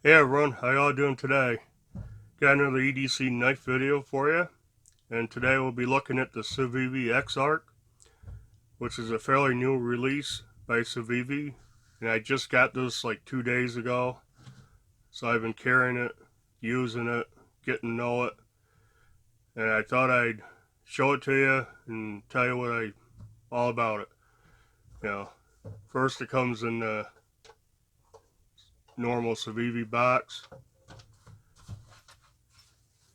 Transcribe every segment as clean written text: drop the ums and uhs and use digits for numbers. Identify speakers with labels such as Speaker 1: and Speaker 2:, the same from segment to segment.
Speaker 1: Hey everyone, how y'all doing today? Got another EDC knife video for you, and today we'll be looking at the Civivi Exarch, which is a fairly new release by Civivi, and I just got this like 2 days ago, so I've been carrying it, using it, getting to know it, and I thought I'd show it to you and tell you all about it. You know, first it comes in the normal Civivi box.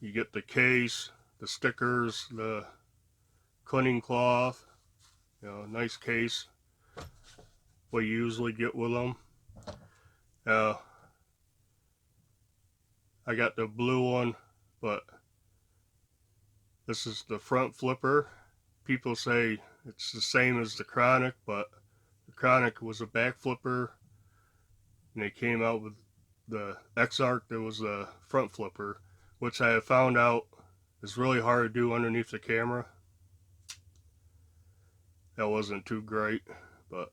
Speaker 1: You get the case, the stickers, the cleaning cloth, nice case, what you usually get with them. I got the blue one, but this is the front flipper. People say it's the same as the Chronic, but the Chronic was a back flipper, and they came out with the Exarch that was a front flipper, which I have found out is really hard to do underneath the camera. That wasn't too great, but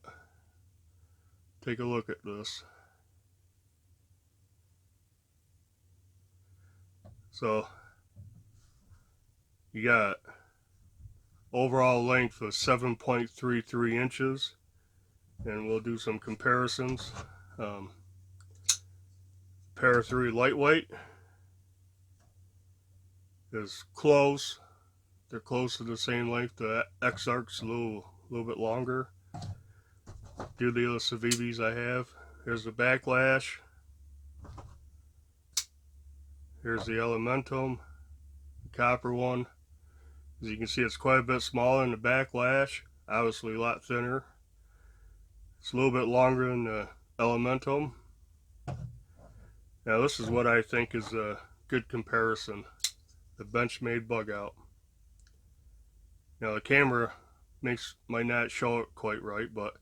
Speaker 1: take a look at this. So you got overall length of 7.33 inches, and we'll do some comparisons. Pair 3 lightweight is close. They're close to the same length. The Exarch's a little bit longer. Do the other Civivis I have. Here's the backlash. Here's the Elementum, the copper one. As you can see, it's quite a bit smaller than the backlash. Obviously a lot thinner. It's a little bit longer than the Elementum. Now this is what I think is a good comparison. The Benchmade bug out. Now the camera might not show it quite right, but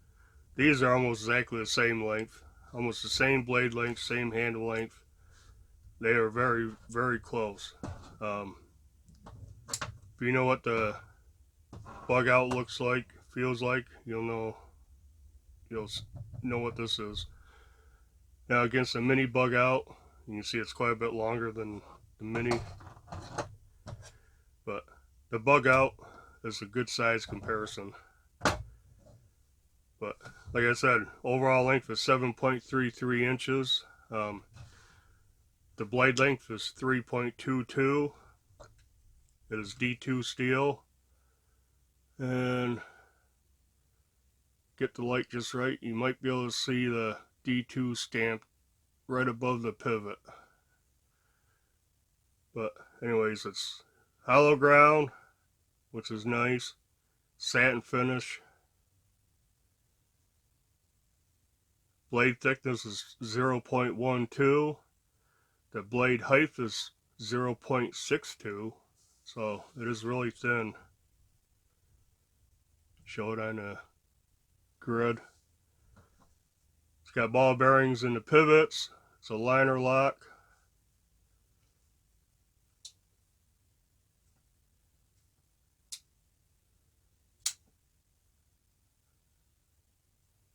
Speaker 1: these are almost exactly the same length. Almost the same blade length, same handle length. They are very, very close. If you know what the bug out looks like, feels like, you'll know what this is. Now against the mini bug out, you can see it's quite a bit longer than the mini, but the bug out is a good size comparison. But like I said, overall length is 7.33 inches. The blade length is 3.22. It is D2 steel, and get the light just right, you might be able to see the D2 stamp right above the pivot. But anyways, it's hollow ground, which is nice. Satin finish. Blade thickness is 0.12. The blade height is 0.62. So it is really thin. Show it on a grid. It's got ball bearings in the pivots. It's a liner lock.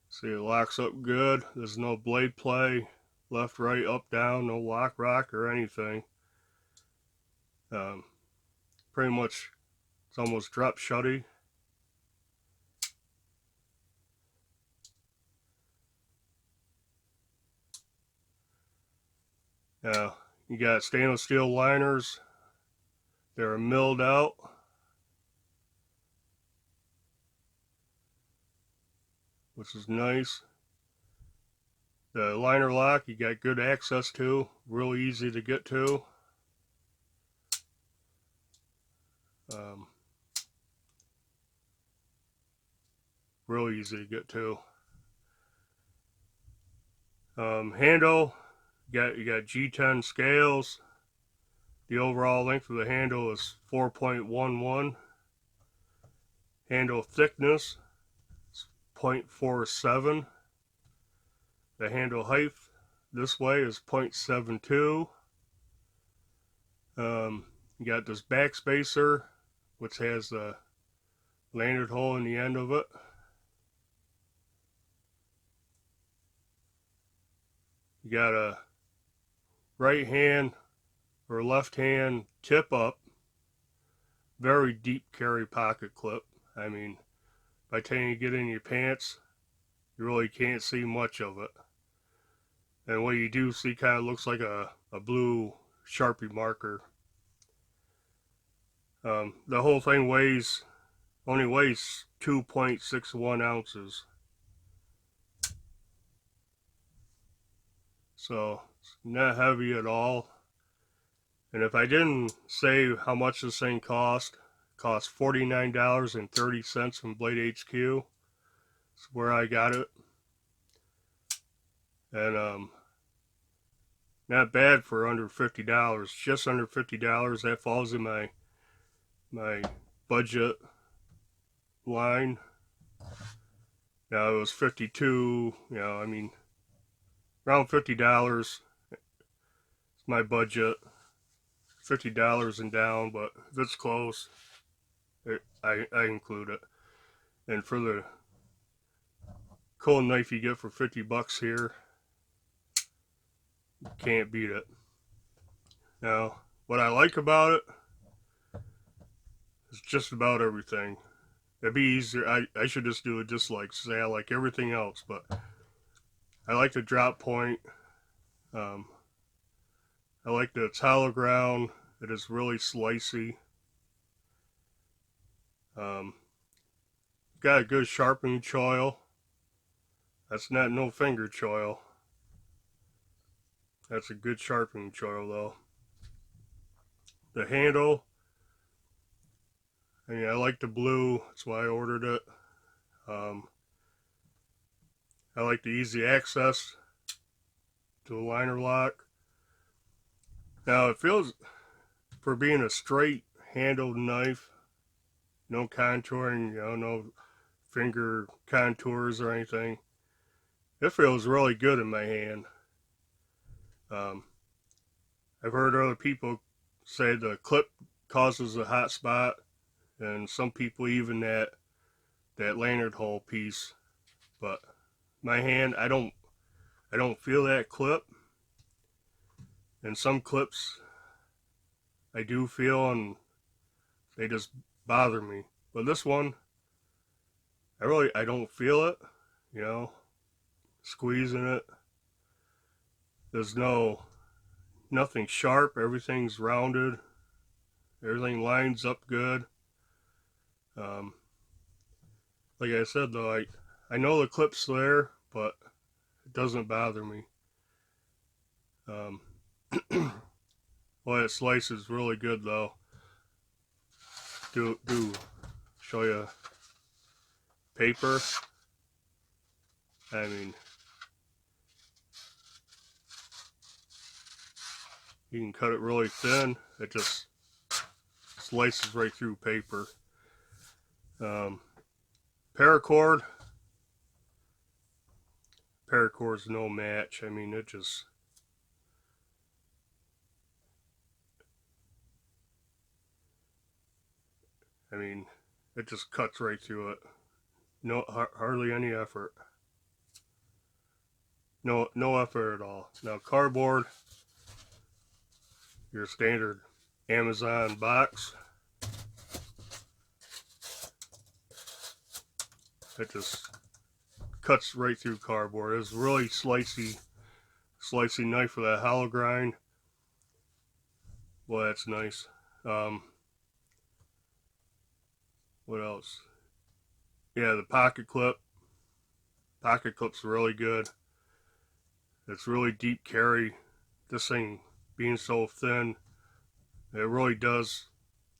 Speaker 1: See, it locks up good. There's no blade play, left, right, up, down, no lock, rock, or anything. Pretty much, it's almost drop shutty. Now, you got stainless steel liners. They're milled out. Which is nice. The liner lock you got good access to, really easy to get to. Really easy to get to. Handle, you got G10 scales. The overall length of the handle is 4.11. Handle thickness is 0.47. The handle height this way is 0.72. You got this back spacer, which has the lanyard hole in the end of it. You got a right hand or left hand tip up, very deep carry pocket clip. I mean, by the time you get in your pants, you really can't see much of it. And what you do see kind of looks like a blue Sharpie marker. The whole thing only weighs 2.61 ounces. So it's not heavy at all. And if I didn't say how much this thing cost, it cost $49.30 from Blade HQ. That's where I got it. And not bad for under $50. Just under $50. That falls in my budget line. Now it was 52, I mean, around $50 is my budget. $50 and down, but if it's close, I include it. And for the cold knife you get for 50 bucks here, you can't beat it. Now, what I like about it is just about everything. It'd be easier, I should just do a dislike, say I like everything else, but I like the drop point. I like that it's hollow ground. It is really slicey. Got a good sharpening choil. That's not no finger choil. That's a good sharpening choil though. The handle, I mean, I like the blue. That's why I ordered it. I like the easy access to the liner lock. Now it feels, for being a straight handled knife, no contouring, no finger contours or anything, it feels really good in my hand. I've heard other people say the clip causes a hot spot, and some people even that lanyard hole piece, but my hand, I don't feel that clip. And some clips I do feel, and they just bother me. But this one, I don't feel it, squeezing it. There's nothing sharp, everything's rounded. Everything lines up good. Like I said though, I know the clip's there, but it doesn't bother me. Well, it slices really good though. Do show you paper. I mean, you can cut it really thin. It just slices right through paper. Paracord's no match. I mean, it just, it just cuts right through it. No, hardly any effort. No effort at all. Now cardboard, your standard Amazon box. It just cuts right through cardboard. It's really slicey knife for that hollow grind. Well, that's nice. What else? Yeah, the pocket clip. Pocket clip's really good. It's really deep carry. This thing being so thin, it really does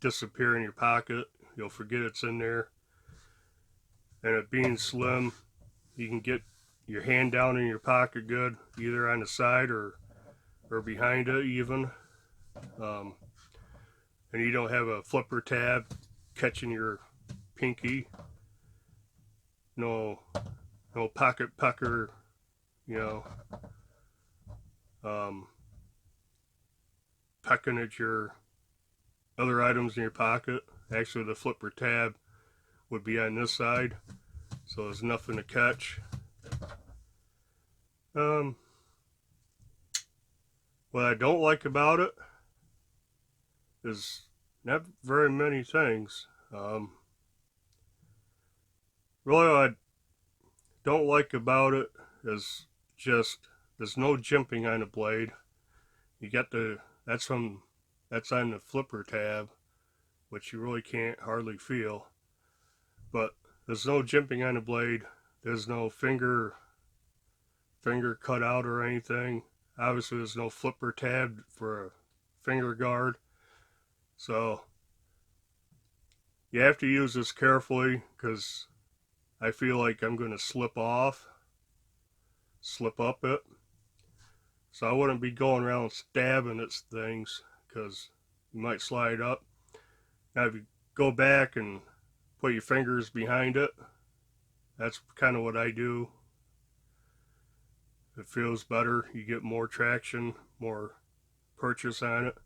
Speaker 1: disappear in your pocket. You'll forget it's in there. And it being slim, you can get your hand down in your pocket good, either on the side or behind it even. And you don't have a flipper tab catching your pinky. No pocket pucker, pecking at your other items in your pocket. Actually, the flipper tab would be on this side, so there's nothing to catch. What I don't like about it is not very many things. Really, what I don't like about it is just there's no jimping on the blade. You get that's on the flipper tab, which you really can't hardly feel. But there's no jimping on the blade. There's no finger cut out or anything. Obviously, there's no flipper tab for a finger guard. So you have to use this carefully because I feel like I'm going to slip up it. So I wouldn't be going around stabbing at things because you might slide up. Now if you go back and put your fingers behind it, that's kind of what I do. It feels better. You get more traction, more purchase on it.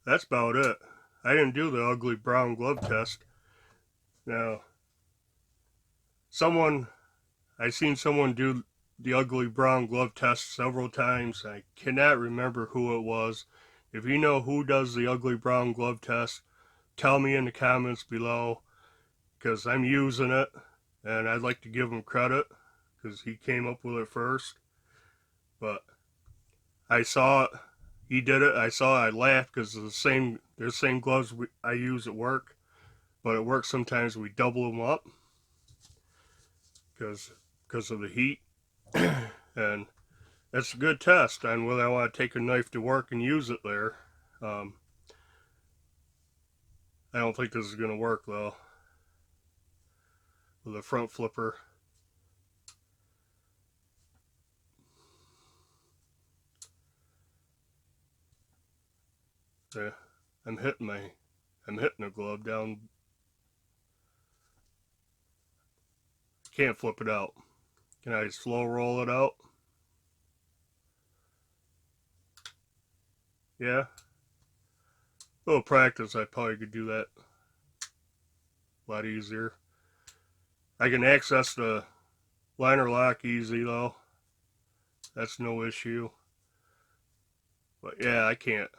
Speaker 1: That's about it. I didn't do the ugly brown glove test. Now, I seen someone do the ugly brown glove test several times. I cannot remember who it was. If you know who does the ugly brown glove test, tell me in the comments below, because I'm using it and I'd like to give him credit because he came up with it first. But I saw it, he did it, I laughed because they're the same gloves I use at work, but at work sometimes we double them up because of the heat. And that's a good test on whether I want to take a knife to work and use it there. I don't think this is going to work though with a front flipper. Yeah, I'm hitting the glove down. Can't flip it out. Can I slow roll it out? Yeah. A little practice, I probably could do that a lot easier. I can access the liner lock easy though. That's no issue. But yeah, I can't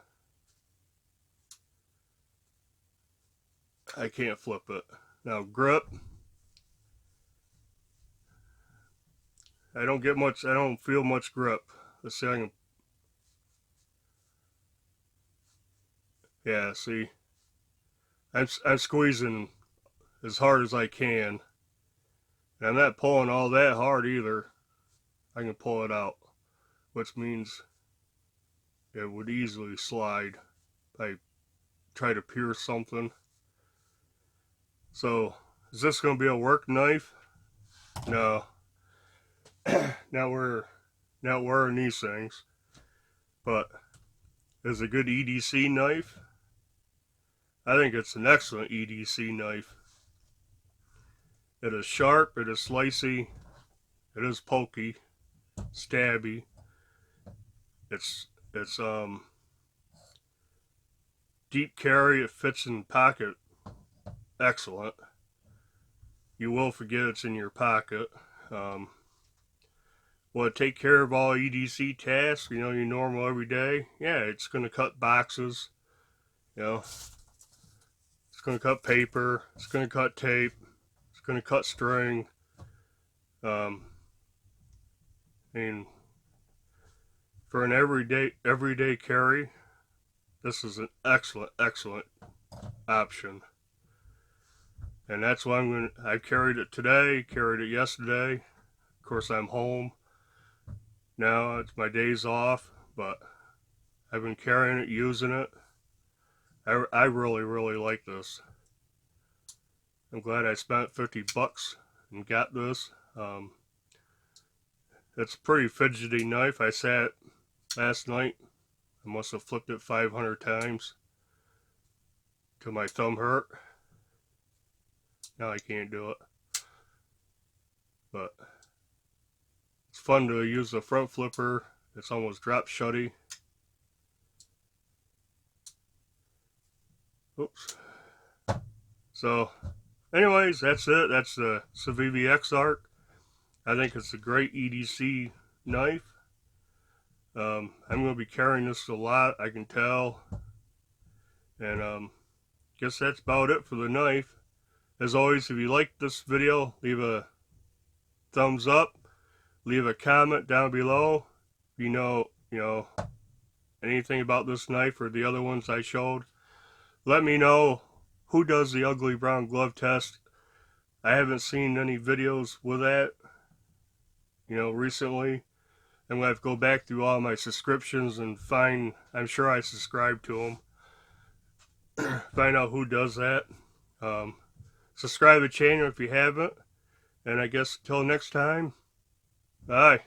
Speaker 1: flip it. Now grip, I don't feel much grip. Let's see, I can, yeah, see, I'm squeezing as hard as I can. And I'm not pulling all that hard either. I can pull it out, which means it would easily slide if I try to pierce something. So, is this going to be a work knife? No. Not wearing these things. But is it a good EDC knife? I think it's an excellent EDC knife. It is sharp, it is slicey, it is pokey, stabby. It's deep carry, it fits in pocket. Excellent. You will forget it's in your pocket. Will it take care of all EDC tasks, your normal everyday? Yeah, it's going to cut boxes, it's going to cut paper, it's going to cut tape, it's going to cut string. And for an everyday carry, this is an excellent option. And that's why I carried it today, carried it yesterday. Of course, I'm home now. It's my days off, but I've been carrying it, using it. I really like this. I'm glad I spent $50 and got this. It's a pretty fidgety knife. I sat last night. I must have flipped it 500 times till my thumb hurt. Now I can't do it. But it's fun to use the front flipper. It's almost drop shutty. Oops. So, anyways, that's it. That's the Civivi Exarch. I think it's a great EDC knife. I'm going to be carrying this a lot, I can tell. And guess that's about it for the knife. As always, if you like this video, leave a thumbs up, leave a comment down below. If you know anything about this knife or the other ones I showed. Let me know who does the ugly brown glove test. I haven't seen any videos with that, recently. I'm going to have to go back through all my subscriptions and find, I'm sure I subscribe to them, find out who does that. Subscribe to the channel if you haven't, and I guess until next time, bye.